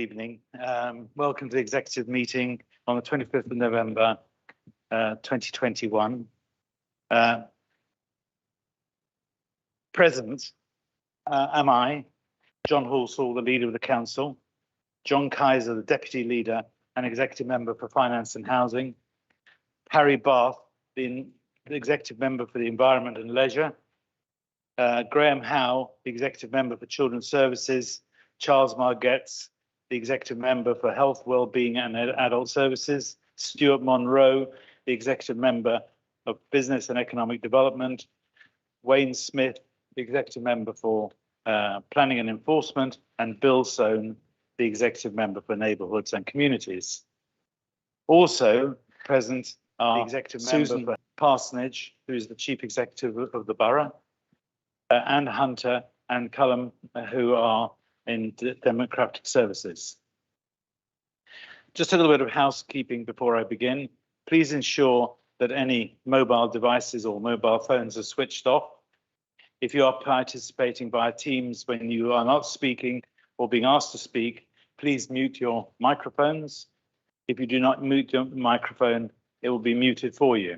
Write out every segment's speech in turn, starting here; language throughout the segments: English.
evening. Welcome to the executive meeting on the 25th of November 2021. Present am I, John Halsall, the leader of the council, John Kaiser, the deputy leader and executive member for finance and housing, Harry Bath, the executive member for the environment and leisure, Graham Howe, the executive member for children's services, Charles Margetts, the executive member for health, wellbeing and adult services, Stuart Monroe, the executive member of business and economic development, Wayne Smith, the executive member for planning and enforcement, and Bill Soane, the executive member for neighbourhoods and communities. Also present are the executive member for Parsonage, who is the chief executive of the borough, Anne Hunter and Cullum, who are in democratic services. Just a little bit of housekeeping before I begin. Please ensure that any mobile devices or mobile phones are switched off. If you are participating via Teams when you are not speaking or being asked to speak, please mute your microphones. If you do not mute your microphone, it will be muted for you.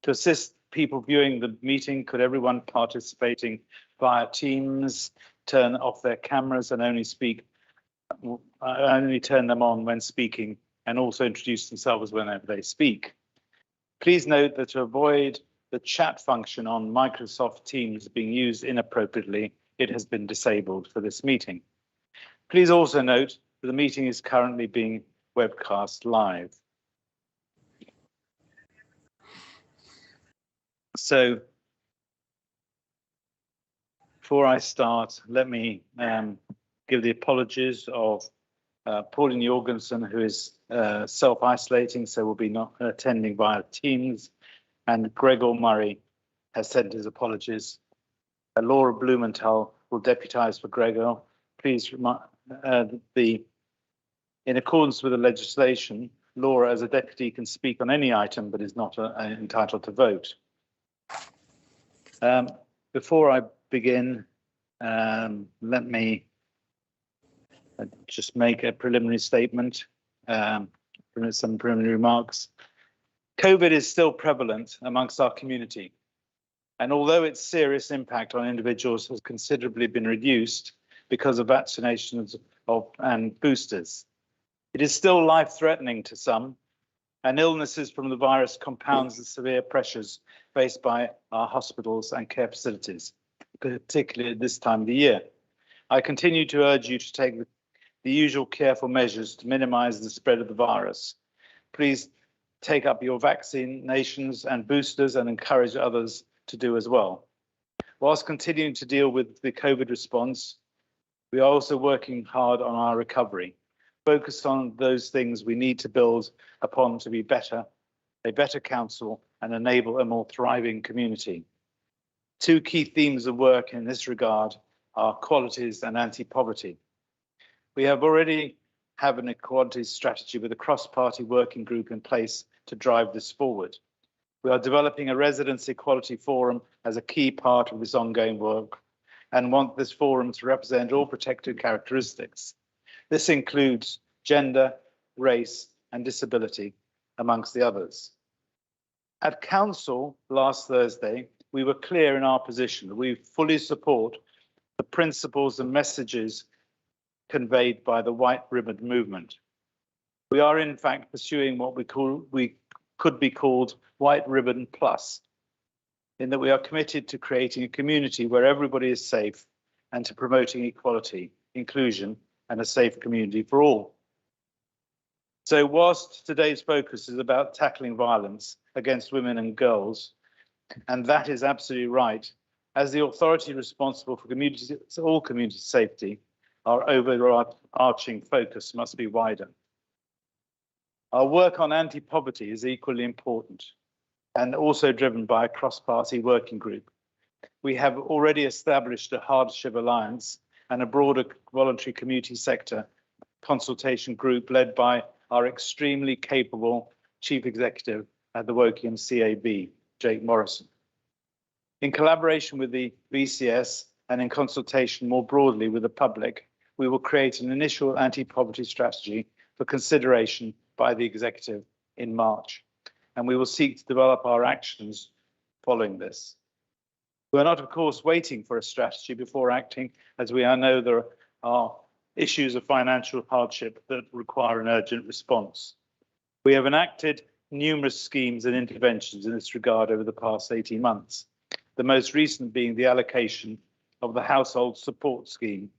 To assist people viewing the meeting, could everyone participating via Teams turn off their cameras and only turn them on when speaking, and also introduce themselves whenever they speak. Please note that to avoid the chat function on Microsoft Teams being used inappropriately, it has been disabled for this meeting. Please also note that the meeting is currently being webcast live. So, before I start, let me give the apologies of Pauline Jorgensen, who is self-isolating, so will be not attending via Teams, and Gregor Murray has sent his apologies. Laura Blumenthal will deputise for Gregor. Please remind in accordance with the legislation, Laura, as a deputy, can speak on any item, but is not entitled to vote. Before I begin, let me just make a preliminary statement, some preliminary remarks. COVID is still prevalent amongst our community, and although its serious impact on individuals has considerably been reduced because of vaccinations and boosters, it is still life-threatening to some, and illnesses from the virus compounds the severe pressures faced by our hospitals and care facilities, particularly at this time of the year. I continue to urge you to take the usual careful measures to minimize the spread of the virus. Please take up your vaccinations and boosters and encourage others to do as well. Whilst continuing to deal with the COVID response, we are also working hard on our recovery, focused on those things we need to build upon to be better, a better council, and enable a more thriving community. Two key themes of work in this regard are qualities and anti-poverty. We already have an equalities strategy with a cross-party working group in place to drive this forward. We are developing a residence equality forum as a key part of this ongoing work and want this forum to represent all protected characteristics. This includes gender, race, and disability, amongst the others. At Council last Thursday, we were clear in our position that we fully support the principles and messages conveyed by the White Ribbon movement. We are in fact pursuing what we could be called White Ribbon Plus, in that we are committed to creating a community where everybody is safe and to promoting equality, inclusion, and a safe community for all. So whilst today's focus is about tackling violence against women and girls, and that is absolutely right, as the authority responsible for all community safety, our overarching focus must be wider. Our work on anti-poverty is equally important and also driven by a cross-party working group. We have already established a hardship alliance and a broader voluntary community sector consultation group led by our extremely capable chief executive at the Woking CAB, Jake Morrison. In collaboration with the BCS and in consultation more broadly with the public, we will create an initial anti-poverty strategy for consideration by the executive in March, and we will seek to develop our actions following this. We are not, of course, waiting for a strategy before acting, as we know there are issues of financial hardship that require an urgent response. We have enacted numerous schemes and interventions in this regard over the past 18 months, the most recent being the allocation of the Household Support Scheme.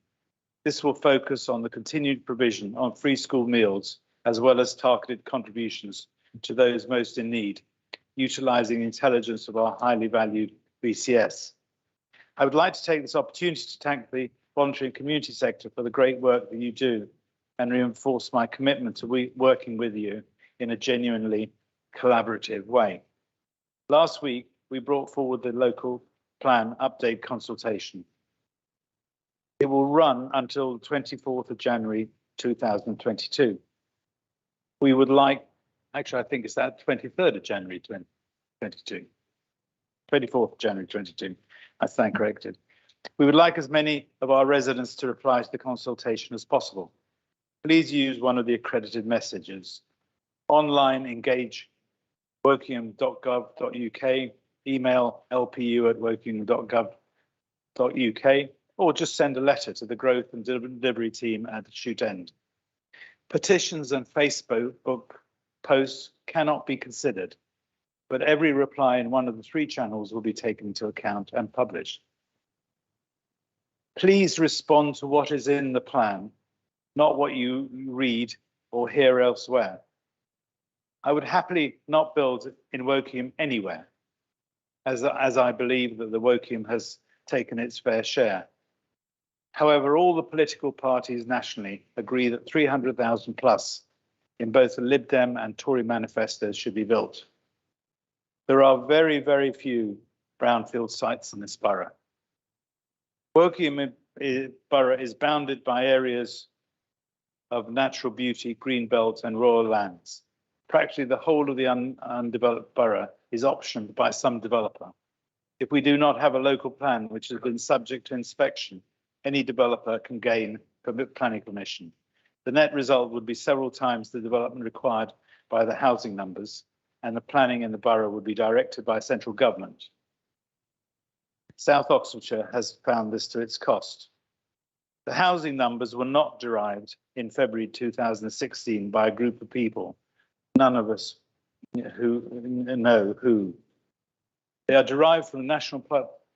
This will focus on the continued provision of free school meals, as well as targeted contributions to those most in need, utilising the intelligence of our highly valued BCS. I would like to take this opportunity to thank the voluntary and community sector for the great work that you do and reinforce my commitment to working with you in a genuinely collaborative way. Last week, we brought forward the local plan update consultation. It will run until the 24th of January 2022. We would like, actually, I think it's that 23rd of January 2022. 24th of January 22, I stand corrected. We would like as many of our residents to reply to the consultation as possible. Please use one of the accredited messages. Online, engage wokingham.gov.uk, email lpu@wokingham.gov.uk, or just send a letter to the growth and delivery team at the Shoot End. Petitions and Facebook posts cannot be considered, but every reply in one of the 3 channels will be taken into account and published. Please respond to what is in the plan, not what you read or hear elsewhere. I would happily not build in Wokingham anywhere, as I believe that the Wokingham has taken its fair share. However, all the political parties nationally agree that 300,000 plus in both the Lib Dem and Tory manifestos should be built. There are very, very few brownfield sites in this borough. Wokingham borough is bounded by areas of natural beauty, green belt and royal lands. Practically the whole of the undeveloped borough is optioned by some developer. If we do not have a local plan which has been subject to inspection, any developer can gain planning permission. The net result would be several times the development required by the housing numbers, and the planning in the borough would be directed by central government. South Oxfordshire has found this to its cost. The housing numbers were not derived in February 2016 by a group of people, none of us who know who. They are derived from the National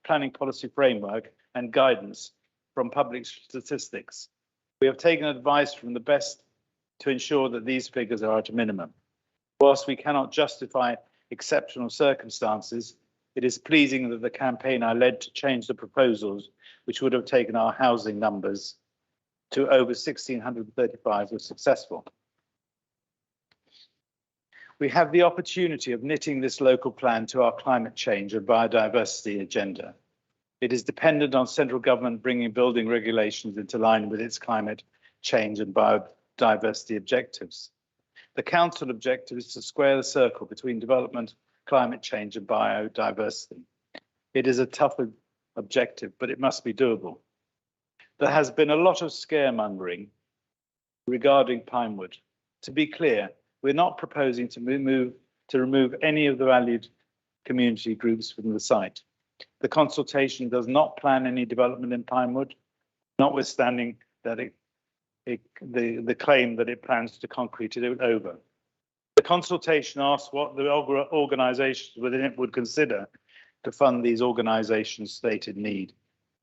Planning Policy Framework and guidance from public statistics. We have taken advice from the best to ensure that these figures are at a minimum. Whilst we cannot justify exceptional circumstances, it is pleasing that the campaign I led to change the proposals, which would have taken our housing numbers to over 1,635, was successful. We have the opportunity of knitting this local plan to our climate change and biodiversity agenda. It is dependent on central government bringing building regulations into line with its climate change and biodiversity objectives. The council objective is to square the circle between development, climate change and biodiversity. It is a tough objective, but it must be doable. There has been a lot of scaremongering regarding Pinewood. To be clear, we're not proposing to remove any of the valued community groups from the site. The consultation does not plan any development in Pinewood, notwithstanding that the claim that it plans to concrete it over. The consultation asks what the organisations within it would consider to fund these organisations' stated need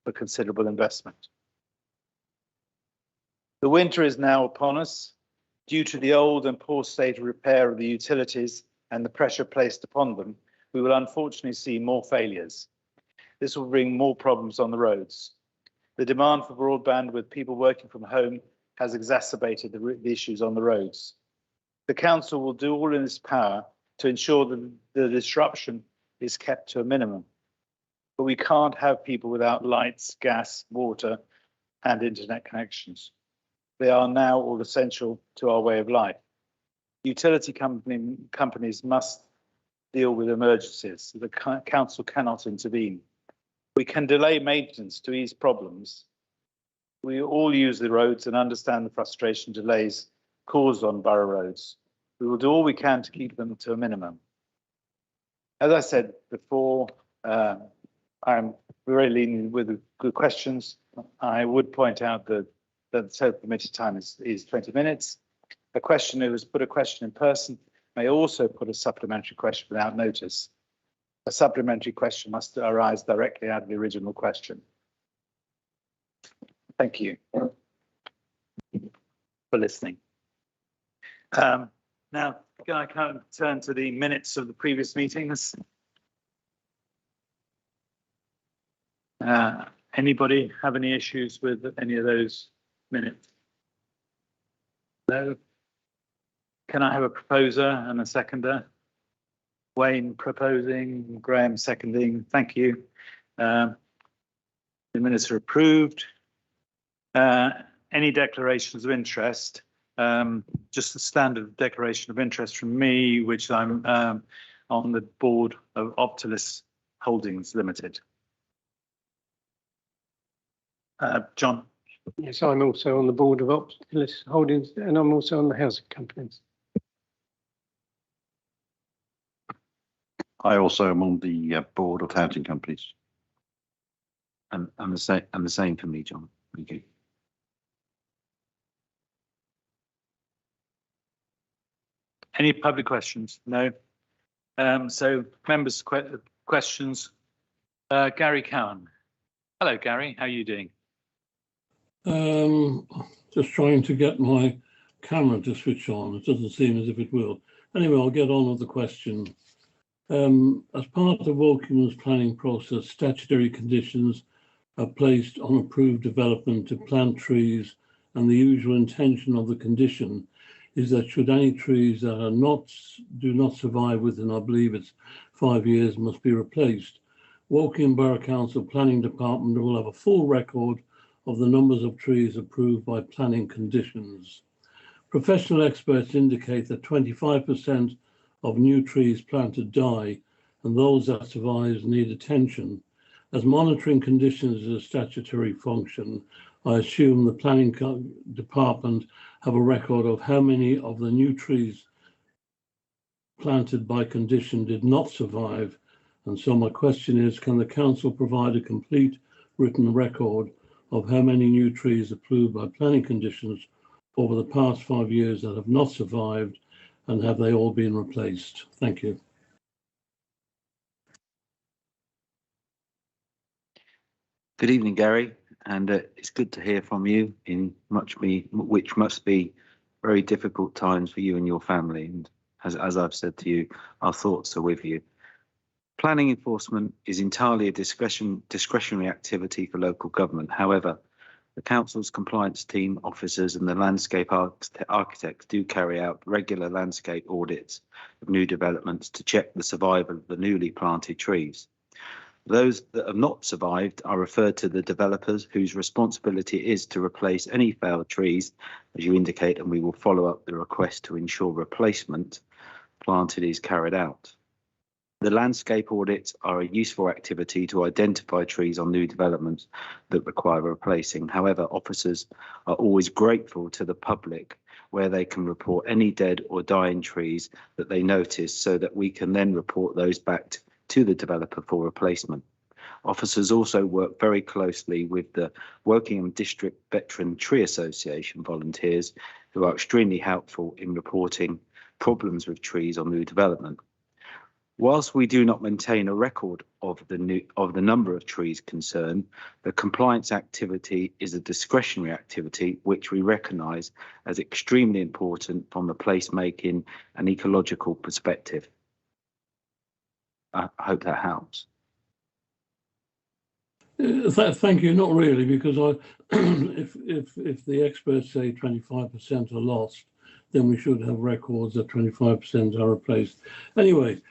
for considerable investment. The winter is now upon us. Due to the old and poor state of repair of the utilities and the pressure placed upon them, we will unfortunately see more failures. This will bring more problems on the roads. The demand for broadband with people working from home has exacerbated the issues on the roads. The council will do all in its power to ensure that the disruption is kept to a minimum. But we can't have people without lights, gas, water, and internet connections. They are now all essential to our way of life. Utility companies must deal with emergencies. The council cannot intervene. We can delay maintenance to ease problems, We all use the roads and understand the frustration delays caused on borough roads. We will do all we can to keep them to a minimum. As I said before, I'm very lenient with the good questions. I would point out that the total permitted time is 20 minutes. A questioner who has put a question in person may also put a supplementary question without notice. A supplementary question must arise directly out of the original question. Thank you for listening. Now, can I kind of turn to the minutes of the previous meetings? Anybody have any issues with any of those minutes? No? Can I have a proposer and a seconder? Wayne proposing, Graham seconding. Thank you. The minutes are approved. Any declarations of interest? Just the standard declaration of interest from me, which I'm on the board of Optilis Holdings Limited. John? Yes, I'm also on the board of Optilis Holdings, and I'm also on the housing companies. I also am on the board of housing companies. And the same for me, John. Thank you. Any public questions? No. So members' questions. Gary Cowan. Hello, Gary. How are you doing? Just trying to get my camera to switch on. It doesn't seem as if it will. Anyway, I'll get on with the question. As part of Wokingham planning process, statutory conditions are placed on approved development to plant trees, and the usual intention of the condition is that should any trees that do not survive within, I believe it's 5 years, must be replaced. Wokingham Borough Council Planning Department will have a full record of the numbers of trees approved by planning conditions. Professional experts indicate that 25% of new trees planted die, and those that survive need attention. As monitoring conditions is a statutory function, I assume the planning department have a record of how many of the new trees planted by condition did not survive. And so my question is, can the council provide a complete written record of how many new trees approved by planning conditions over the past 5 years that have not survived, and have they all been replaced? Thank you. Good evening, Gary, and it's good to hear from you in which must be very difficult times for you and your family. And as I've said to you, our thoughts are with you. Planning enforcement is entirely a discretionary activity for local government. However, the council's compliance team, officers and the landscape architects do carry out regular landscape audits of new developments to check the survival of the newly planted trees. Those that have not survived are referred to the developers, whose responsibility is to replace any failed trees, as you indicate, and we will follow up the request to ensure replacement planted is carried out. The landscape audits are a useful activity to identify trees on new developments that require replacing. However, officers are always grateful to the public where they can report any dead or dying trees that they notice, so that we can then report those back to the developer for replacement. Officers also work very closely with the Wokingham District Veteran Tree Association volunteers, who are extremely helpful in reporting problems with trees on new development. Whilst we do not maintain a record of the number of trees concerned, the compliance activity is a discretionary activity which we recognise as extremely important from a placemaking and ecological perspective. I hope that helps. Thank you. Not really, because if the experts say 25% are lost, then we should have records that 25% are replaced. Anyway,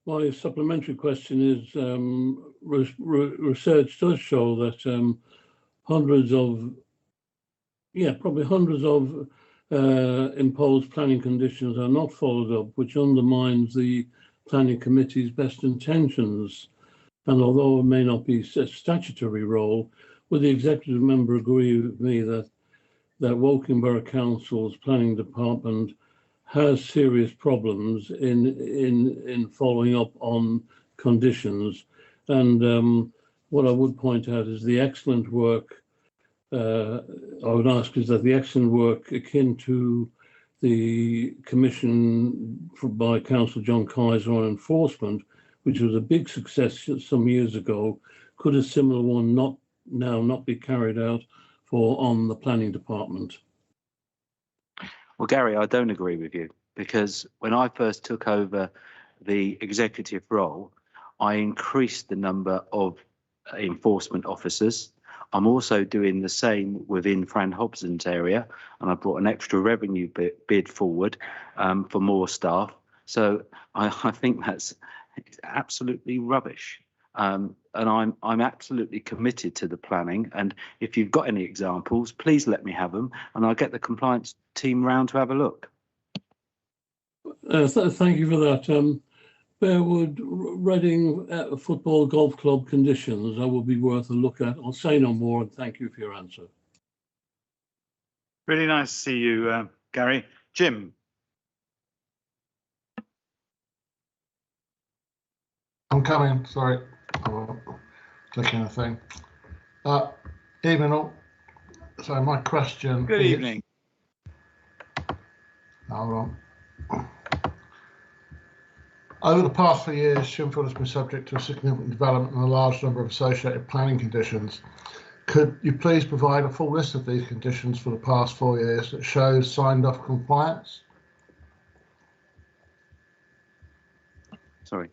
my supplementary question is, research does show that hundreds of imposed planning conditions are not followed up, which undermines the planning committee's best intentions. And although it may not be a statutory role, would the executive member agree with me that Woking Borough Council's planning department has serious problems in following up on conditions? And what I would point out is the excellent work. I would ask is that the excellent work akin to the commission by Councillor John Kaiser on enforcement, which was a big success some years ago, could a similar one not be carried out on the planning department? Well, Gary, I don't agree with you, because when I first took over the executive role, I increased the number of enforcement officers. I'm also doing the same within Fran Hobson's area, and I brought an extra revenue bid forward for more staff. So I think that's absolutely rubbish. And I'm absolutely committed to the planning. And if you've got any examples, please let me have them, and I'll get the compliance team round to have a look. Thank you for that. Bearwood Reading Football Golf Club conditions, that would be worth a look at. I'll say no more, and thank you for your answer. Really nice to see you, Gary. Jim. I'm coming, sorry. I'm clicking a thing. Evening all. So my question Good evening. Hold on. Over the past 3 years, Shinfield has been subject to a significant development and a large number of associated planning conditions. Could you please provide a full list of these conditions for the past 4 years that shows signed off compliance? Sorry.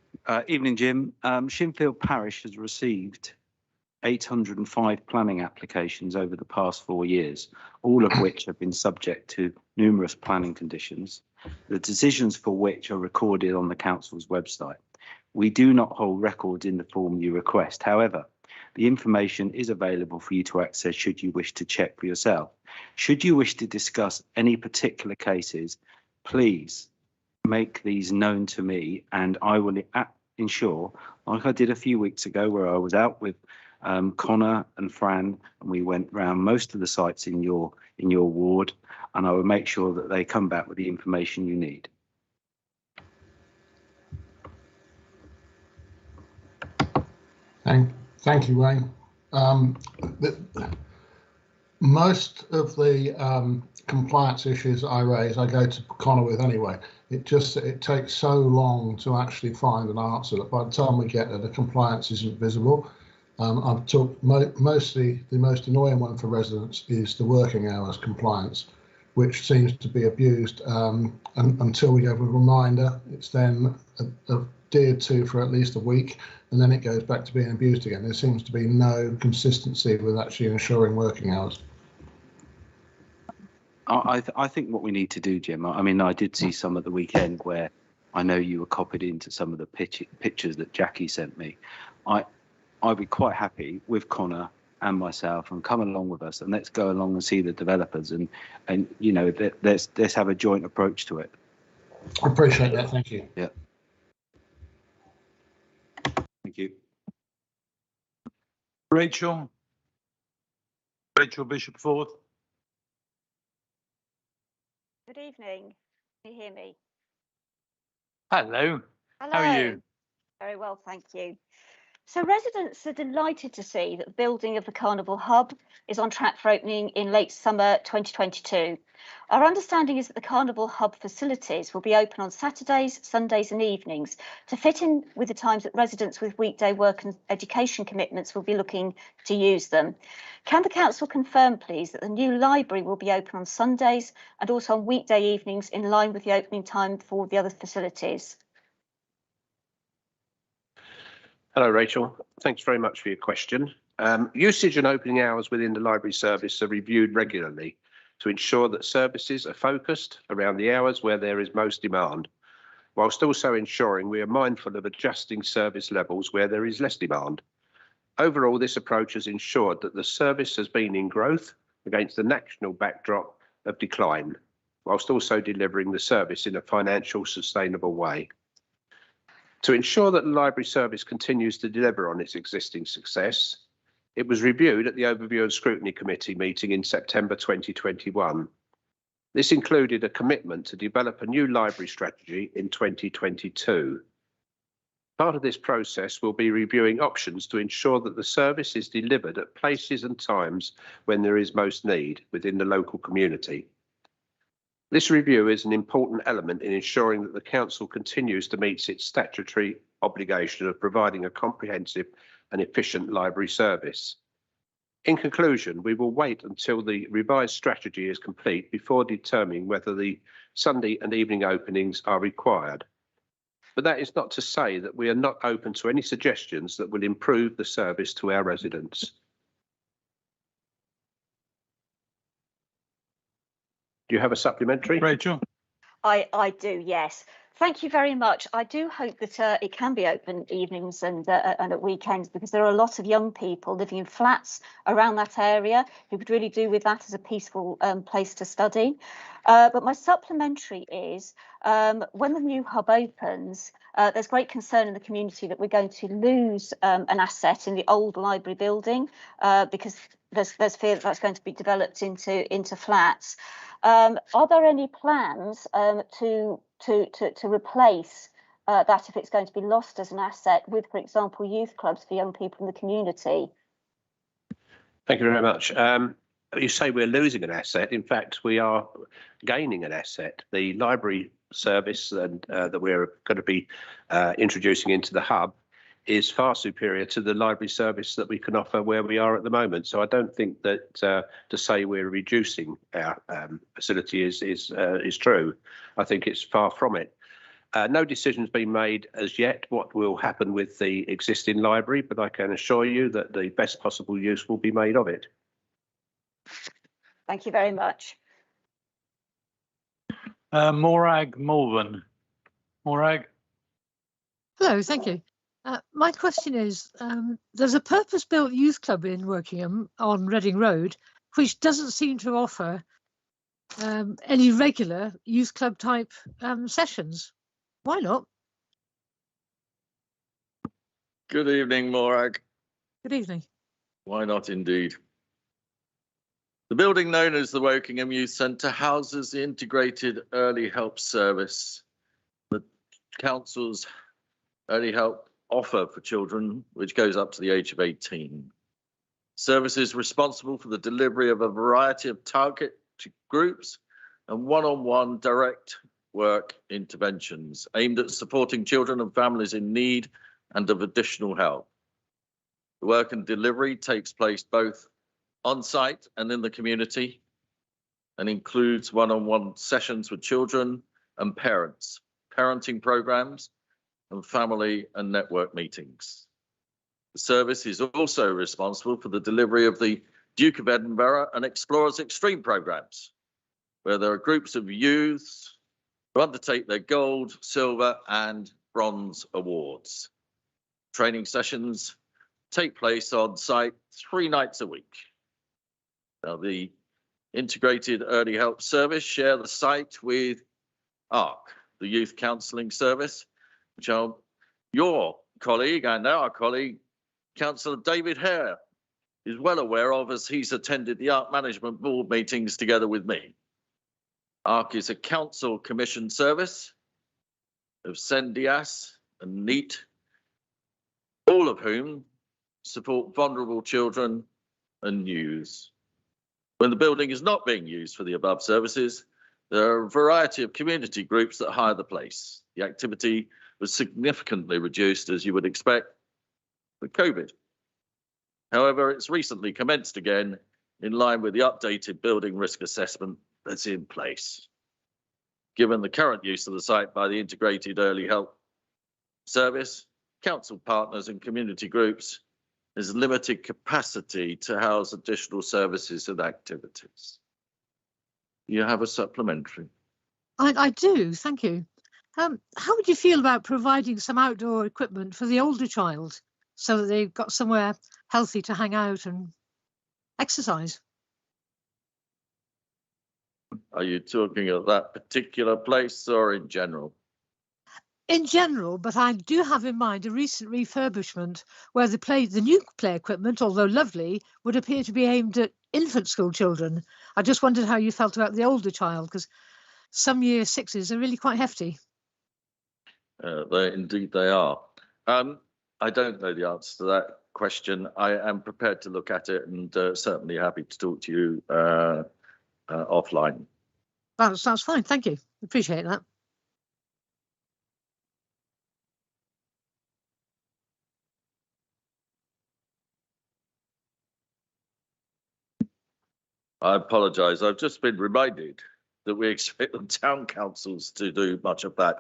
Evening, Jim. Shinfield Parish has received 805 planning applications over the past 4 years, all of which have been subject to numerous planning conditions, the decisions for which are recorded on the council's website. We do not hold records in the form you request. However, the information is available for you to access should you wish to check for yourself. Should you wish to discuss any particular cases, please make these known to me, and I will ensure, like I did a few weeks ago where I was out with Connor and Fran, and we went round most of the sites in your ward, and I will make sure that they come back with the information you need. Thank you, Wayne. Most of the compliance issues I raise, I go to Connor with anyway. It takes so long to actually find an answer that by the time we get there, the compliance isn't visible. I've talked mostly, the most annoying one for residents is the working hours compliance, which seems to be abused until we have a reminder. It's then adhered to for at least a week, and then it goes back to being abused again. There seems to be no consistency with actually ensuring working hours. I think what we need to do, Jim, I mean, I did see some at the weekend where I know you were copied into some of the pictures that Jackie sent me. I'd be quite happy with Connor and myself and come along with us, and let's go along and see the developers, and you know, let's have a joint approach to it. I appreciate that. Thank you. Yeah. Thank you. Rachel Bishop-Ford. Good evening. Can you hear me? Hello. Hello. How are you? Very well, thank you. So residents are delighted to see that the building of the Carnival Hub is on track for opening in late summer 2022. Our understanding is that the Carnival Hub facilities will be open on Saturdays, Sundays and evenings to fit in with the times that residents with weekday work and education commitments will be looking to use them. Can the council confirm, please, that the new library will be open on Sundays and also on weekday evenings in line with the opening time for the other facilities? Hello, Rachel. Thanks very much for your question. Usage and opening hours within the library service are reviewed regularly to ensure that services are focused around the hours where there is most demand, whilst also ensuring we are mindful of adjusting service levels where there is less demand. Overall, this approach has ensured that the service has been in growth against the national backdrop of decline, whilst also delivering the service in a financial, sustainable way. To ensure that the library service continues to deliver on its existing success, It was reviewed at the Overview and Scrutiny Committee meeting in September 2021. This included a commitment to develop a new library strategy in 2022. Part of this process will be reviewing options to ensure that the service is delivered at places and times when there is most need within the local community. This review is an important element in ensuring that the Council continues to meet its statutory obligation of providing a comprehensive and efficient library service. In conclusion, we will wait until the revised strategy is complete before determining whether the Sunday and evening openings are required. But that is not to say that we are not open to any suggestions that will improve the service to our residents. Do you have a supplementary? Rachel? I do, yes. Thank you very much. I do hope that it can be open evenings and at weekends, because there are a lot of young people living in flats around that area who could really do with that as a peaceful place to study. But my supplementary is, when the new hub opens, there's great concern in the community that we're going to lose an asset in the old library building, because there's fear that that's going to be developed into flats. Are there any plans to replace that if it's going to be lost as an asset with, for example, youth clubs for young people in the community? Thank you very much. You say we're losing an asset. In fact, we are gaining an asset. The library service that we're going to be introducing into the hub is far superior to the library service that we can offer where we are at the moment. So I don't think that to say we're reducing our facility is true. I think it's far from it. No decision's been made as yet what will happen with the existing library, but I can assure you that the best possible use will be made of it. Thank you very much. Morag Malvern. Morag? Hello, thank you. My question is, there's a purpose-built youth club in Wokingham on Reading Road, which doesn't seem to offer any regular youth club type sessions. Why not? Good evening, Morag. Good evening. Why not indeed? The building known as the Wokingham Youth Centre houses the integrated early help service, the council's early help offer for children, which goes up to the age of 18. Service is responsible for the delivery of a variety of target groups and one-on-one direct work interventions aimed at supporting children and families in need and of additional help. The work and delivery takes place both on-site and in the community, and includes one-on-one sessions with children and parents, parenting programs, and family and network meetings. The service is also responsible for the delivery of the Duke of Edinburgh and Explorers Extreme programs, where there are groups of youths who undertake their gold, silver, and bronze awards. Training sessions take place on site 3 nights a week. Now, the integrated early help service share the site with ARC, the youth counselling service, which your colleague and our colleague, Councillor David Hare, is well aware of, as he's attended the ARC Management Board meetings together with me. ARC is a council commissioned service of Sendias and NEAT, all of whom support vulnerable children and youths. When the building is not being used for the above services, there are a variety of community groups that hire the place. The activity was significantly reduced, as you would expect, with COVID. However, it's recently commenced again in line with the updated building risk assessment that's in place. Given the current use of the site by the integrated early help service, council partners and community groups, there's limited capacity to house additional services and activities. You have a supplementary. I do, thank you. How would you feel about providing some outdoor equipment for the older child so that they've got somewhere healthy to hang out and exercise? Are you talking of that particular place or in general? in general, but I do have in mind a recent refurbishment where the new play equipment, although lovely, would appear to be aimed at infant school children. I just wondered how you felt about the older child, because some year sixes are really quite hefty. Indeed they are. I don't know the answer to that question. I am prepared to look at it and certainly happy to talk to you offline. That's fine. Thank you. Appreciate that. I apologise. I've just been reminded that we expect the town councils to do much of that.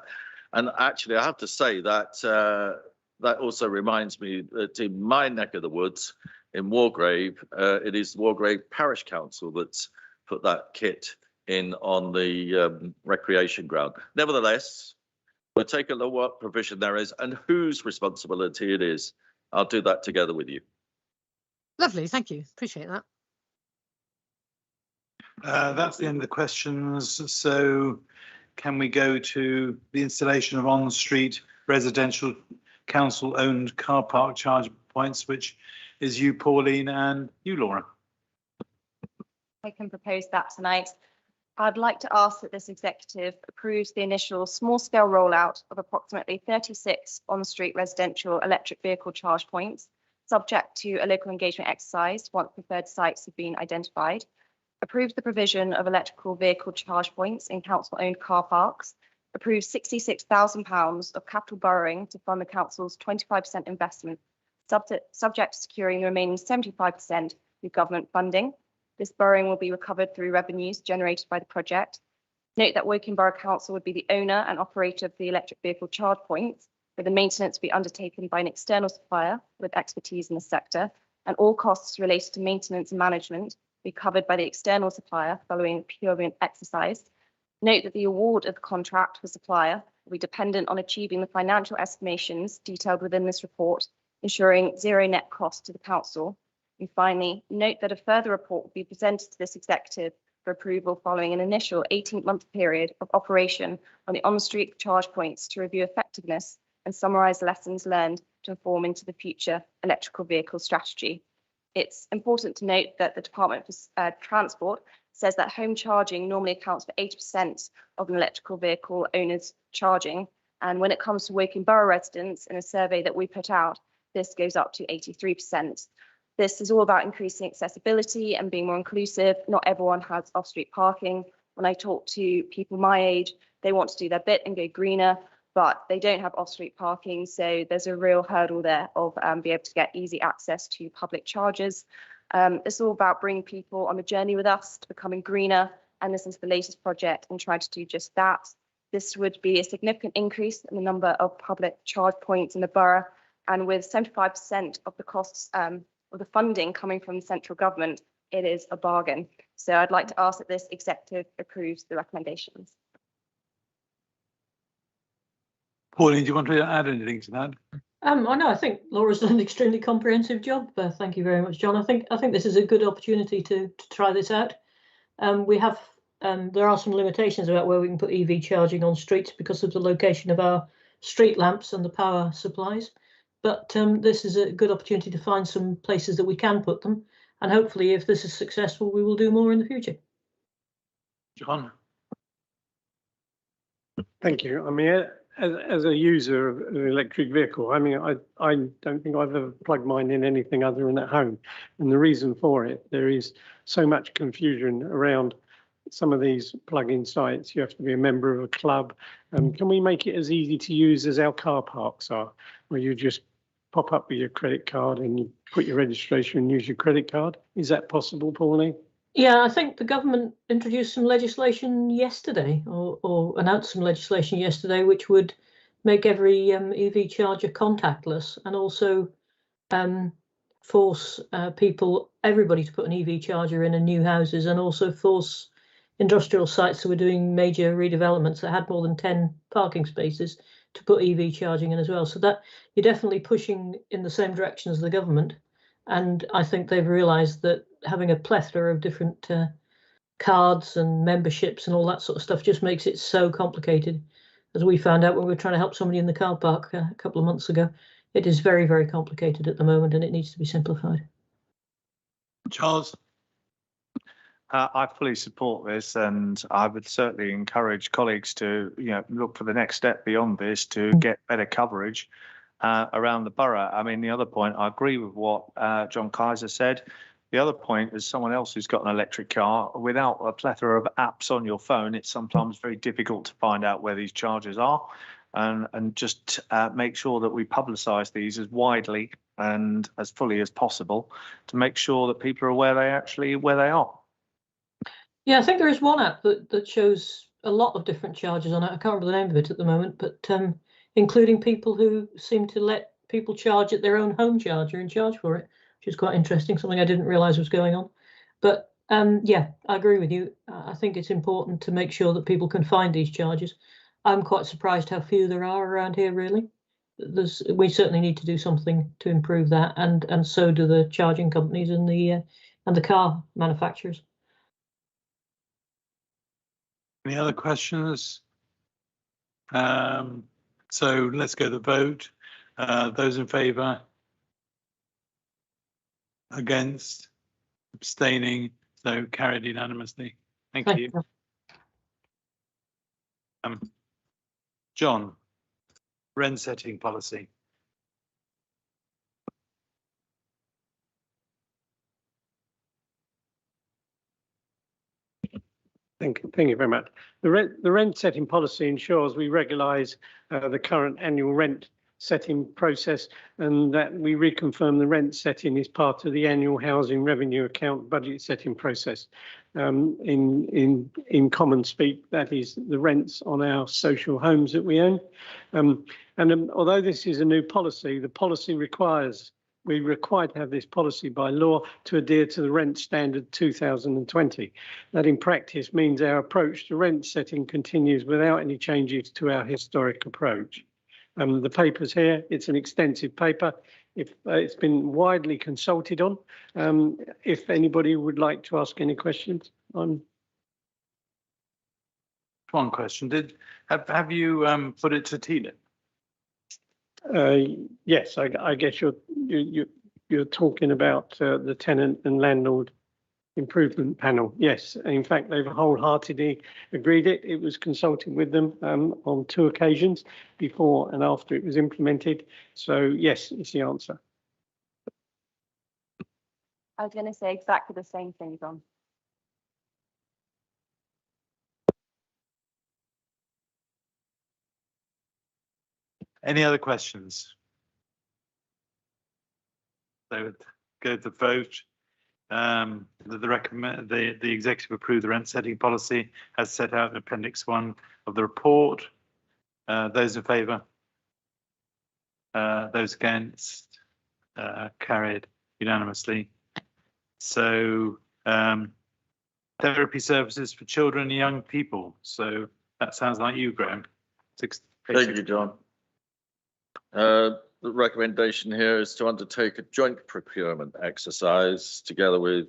And actually, I have to say that that also reminds me that in my neck of the woods, in Wargrave, it is Wargrave Parish Council that's put that kit in on the recreation ground. Nevertheless, we'll take a look at what provision there is and whose responsibility it is. I'll do that together with you. Lovely. Thank you. Appreciate that. That's the end of the questions. So can we go to the installation of on-street residential council-owned car park charge points, which is you, Pauline, and you, Laura? I can propose that tonight. I'd like to ask that this executive approves the initial small-scale rollout of approximately 36 on-street residential electric vehicle charge points, subject to a local engagement exercise once preferred sites have been identified. Approves the provision of electrical vehicle charge points in council-owned car parks. Approves £66,000 of capital borrowing to fund the council's 25% investment, subject to securing the remaining 75% through government funding. This borrowing will be recovered through revenues generated by the project. Note that Woking Borough Council would be the owner and operator of the electric vehicle charge points, with the maintenance to be undertaken by an external supplier with expertise in the sector, and all costs related to maintenance and management be covered by the external supplier following a procurement exercise. Note that the award of the contract for supplier will be dependent on achieving the financial estimations detailed within this report, ensuring zero net cost to the council. And finally, note that a further report will be presented to this executive for approval following an initial 18-month period of operation on the on-street charge points to review effectiveness and summarise lessons learned to inform into the future electrical vehicle strategy. It's important to note that the Department for Transport says that home charging normally accounts for 80% of an electrical vehicle owner's charging. And when it comes to Woking Borough residents, in a survey that we put out, this goes up to 83%. This is all about increasing accessibility and being more inclusive. Not everyone has off-street parking. When I talk to people my age, they want to do their bit and go greener, but they don't have off-street parking. So there's a real hurdle there of being able to get easy access to public chargers. It's all about bringing people on the journey with us to becoming greener, and this is the latest project and trying to do just that. This would be a significant increase in the number of public charge points in the borough, and with 75% of the costs of the funding coming from the central government, it is a bargain. So I'd like to ask that this executive approves the recommendations. Pauline, do you want to add anything to that? I think Laura's done an extremely comprehensive job. Thank you very much, John. I think this is a good opportunity to try this out. There are some limitations about where we can put EV charging on streets because of the location of our street lamps and the power supplies. But this is a good opportunity to find some places that we can put them. And hopefully, if this is successful, we will do more in the future. John? Thank you. I mean, as a user of an electric vehicle, I mean, I don't think I've ever plugged mine in anything other than at home. And the reason for it, there is so much confusion around some of these plug-in sites. You have to be a member of a club. Can we make it as easy to use as our car parks are, where you just pop up with your credit card and you put your registration and use your credit card? Is that possible, Pauline? Yeah, I think the government introduced some legislation yesterday, or announced some legislation yesterday, which would make every EV charger contactless, and also force everybody to put an EV charger in new houses, and also force industrial sites that were doing major redevelopments that had more than 10 parking spaces to put EV charging in as well. So that you're definitely pushing in the same direction as the government. And I think they've realised that having a plethora of different cards and memberships and all that sort of stuff just makes it so complicated. as we found out when we were trying to help somebody in the car park a couple of months ago. It is very, very complicated at the moment, and it needs to be simplified. Charles? I fully support this, and I would certainly encourage colleagues to, look for the next step beyond this to get better coverage around the borough. I mean, the other point, I agree with what John Kaiser said. The other point is someone else who's got an electric car, without a plethora of apps on your phone, it's sometimes very difficult to find out where these charges are, and just make sure that we publicise these as widely and as fully as possible to make sure that people are aware where they are. Yeah, I think there is one app that shows a lot of different charges on it. I can't remember the name of it at the moment, but including people who seem to let people charge at their own home charger and charge for it, which is quite interesting, something I didn't realise was going on. But yeah, I agree with you. I think it's important to make sure that people can find these charges. I'm quite surprised how few there are around here, really. We certainly need to do something to improve that, and so do the charging companies and the car manufacturers. Any other questions? So let's go to the vote. Those in favour? Against? Abstaining? So carried unanimously. Thank you. John, rent setting policy. Thank you very much. The rent setting policy ensures we regulise the current annual rent setting process, and that we reconfirm the rent setting is part of the annual housing revenue account budget setting process. In common speak, that is the rents on our social homes that we own. Although this is a new policy, the policy requires we're required to have this policy by law to adhere to the rent standard 2020. That in practice means our approach to rent setting continues without any changes to our historic approach. The paper's here, it's an extensive paper. It's been widely consulted on. If anybody would like to ask any questions on. One question, have you put it to Tenant? Yes, I guess you're talking about the tenant and landlord improvement panel. Yes, in fact, they've wholeheartedly agreed it. It was consulted with them on 2 occasions, before and after it was implemented. So yes, it's the answer. I was going to say exactly the same thing, John. Any other questions? They would go to the vote. The executive approved the rent setting policy as set out in Appendix 1 of the report. Those in favour? Those against? Carried unanimously. So therapy services for children and young people. So that sounds like you, Graham. Thank you, John. The recommendation here is to undertake a joint procurement exercise together with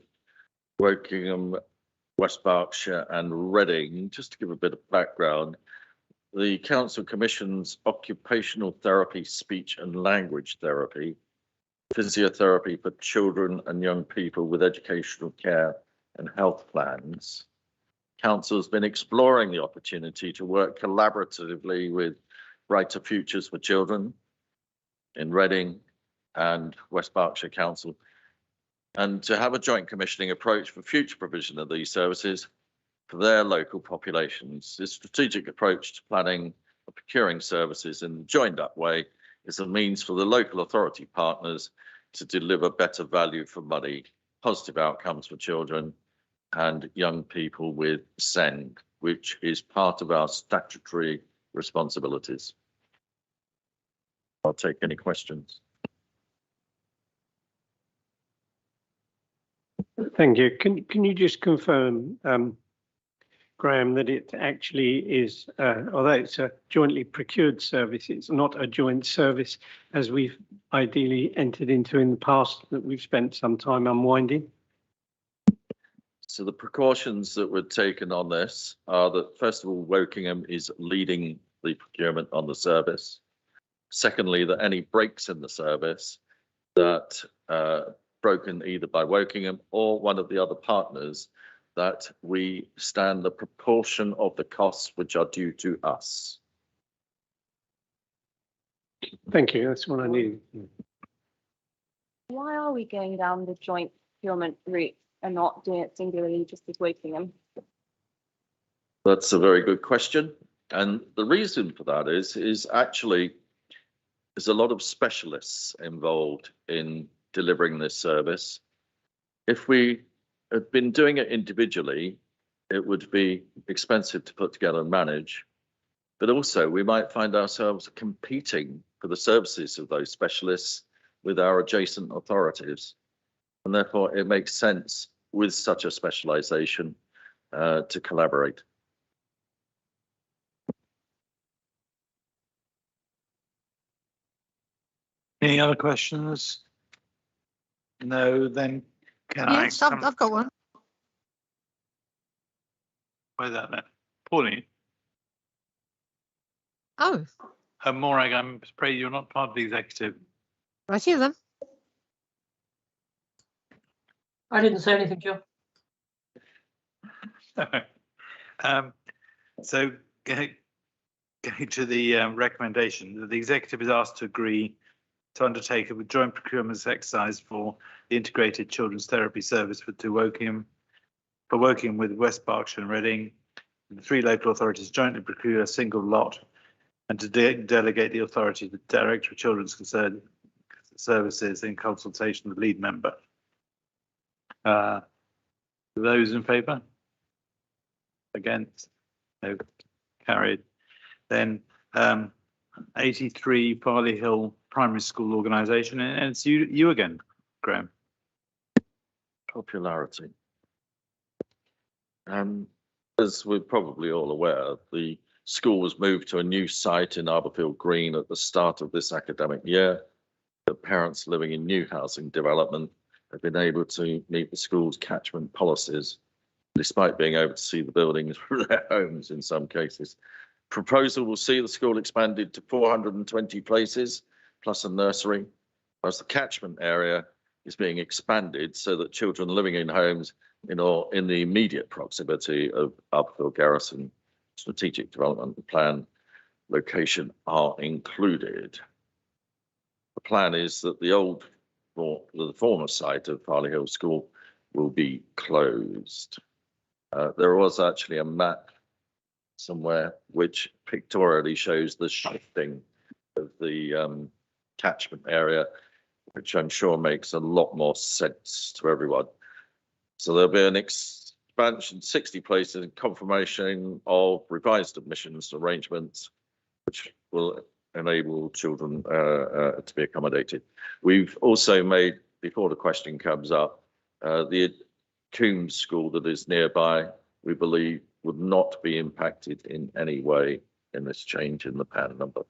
Wokingham, West Berkshire and Reading. Just to give a bit of background, the Council commissions occupational therapy, speech and language therapy, physiotherapy for children and young people with educational care and health plans. Council has been exploring the opportunity to work collaboratively with Brighter Futures for Children in Reading and West Berkshire Council, and to have a joint commissioning approach for future provision of these services for their local populations. This strategic approach to planning and procuring services in a joined up way is a means for the local authority partners to deliver better value for money, positive outcomes for children and young people with SEND, which is part of our statutory responsibilities. I'll take any questions. Thank you. Can you just confirm, Graham, that it actually is, although it's a jointly procured service, it's not a joint service as we've ideally entered into in the past that we've spent some time unwinding? So the precautions that were taken on this are that, first of all, Wokingham is leading the procurement on the service. Secondly, that any breaks in the service that broken either by Wokingham or one of the other partners, that we stand the proportion of the costs which are due to us. Thank you. That's what I need. Why are we going down the joint procurement route and not doing it singularly just as Wokingham? That's a very good question. And the reason for that is actually there's a lot of specialists involved in delivering this service. If we had been doing it individually, it would be expensive to put together and manage. But also we might find ourselves competing for the services of those specialists with our adjacent authorities. And therefore it makes sense with such a specialisation to collaborate. Any other questions? No, then can I? Yes, I've got one. Where's that then? Pauline? Oh, Morag, I'm afraid you're not part of the executive. right here then. I didn't say anything, Joe. So going to the recommendation, the executive is asked to agree to undertake a joint procurement exercise for the integrated children's therapy service for Wokingham, with West Berkshire and Reading. The three local authorities jointly procure a single lot and to delegate the authority to the Director of Children's Concerned Services in consultation with the lead member. Those in favour? Against? No. Carried. Then 83 Farley Hill Primary School Organisation, and it's you again, Graham. Popularity. As we're probably all aware, the school was moved to a new site in Arborfield Green at the start of this academic year. The parents living in new housing development have been able to meet the school's catchment policies, despite being able to see the buildings from their homes in some cases. Proposal will see the school expanded to 420 places, plus a nursery, whereas the catchment area is being expanded so that children living in homes in the immediate proximity of Arborfield Garrison Strategic Development Plan location are included. The plan is that the former site of Farley Hill School will be closed. There was actually a map somewhere which pictorially shows the shifting of the catchment area, which I'm sure makes a lot more sense to everyone. So there'll be an expansion, 60 places, and confirmation of revised admissions arrangements, which will enable children to be accommodated. We've also made, before the question comes up, the Coombs School that is nearby, we believe would not be impacted in any way in this change in the PAN number.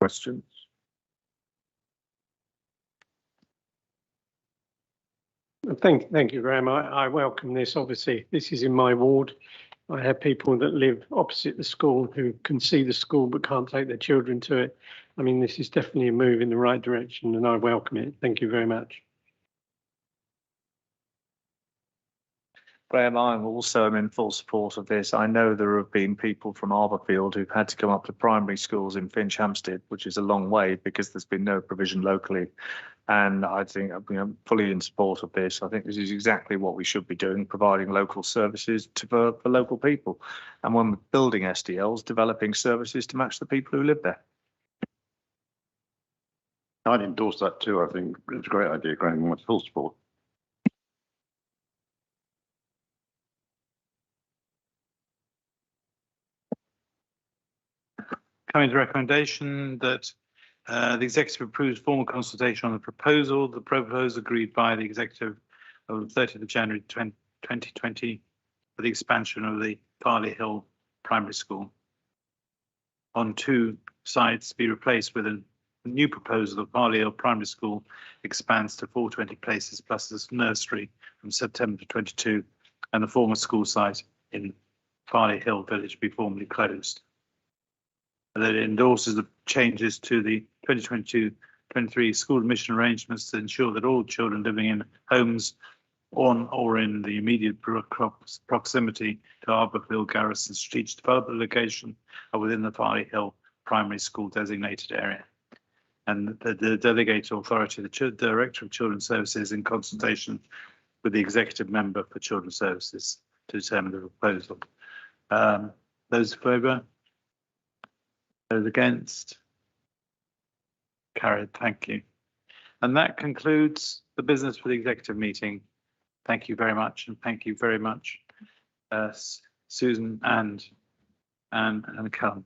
Questions? Thank you, Graham. I welcome this. Obviously, this is in my ward. I have people that live opposite the school who can see the school but can't take their children to it. I mean, this is definitely a move in the right direction and I welcome it. Thank you very much. Graham, I'm also in full support of this. I know there have been people from Arborfield who've had to come up to primary schools in Finch Hampstead, which is a long way because there's been no provision locally. And I think I'm fully in support of this. I think this is exactly what we should be doing, providing local services for local people. And when we're building SDLs, developing services to match the people who live there. I'd endorse that too. I think it's a great idea, Graham, with full support. Coming to recommendation that the executive approves formal consultation on the proposal. The proposal agreed by the executive of the 30th of January 2020 for the expansion of the Farley Hill Primary School on 2 sites be replaced with a new proposal. The Farley Hill Primary School expands to 420 places plus this nursery from September 22, and the former school site in Farley Hill Village be formally closed. And that it endorses the changes to the 2022-23 school admission arrangements to ensure that all children living in homes on or in the immediate proximity to Arborfield Garrison Street development location are within the Farley Hill Primary School designated area. And the delegated authority, the Director of Children's Services, in consultation with the Executive Member for Children's Services, to determine the proposal. Those in favour? Those against? Carried. Thank you. And that concludes the business for the executive meeting. Thank you very much, and thank you very much, Susan and Callum.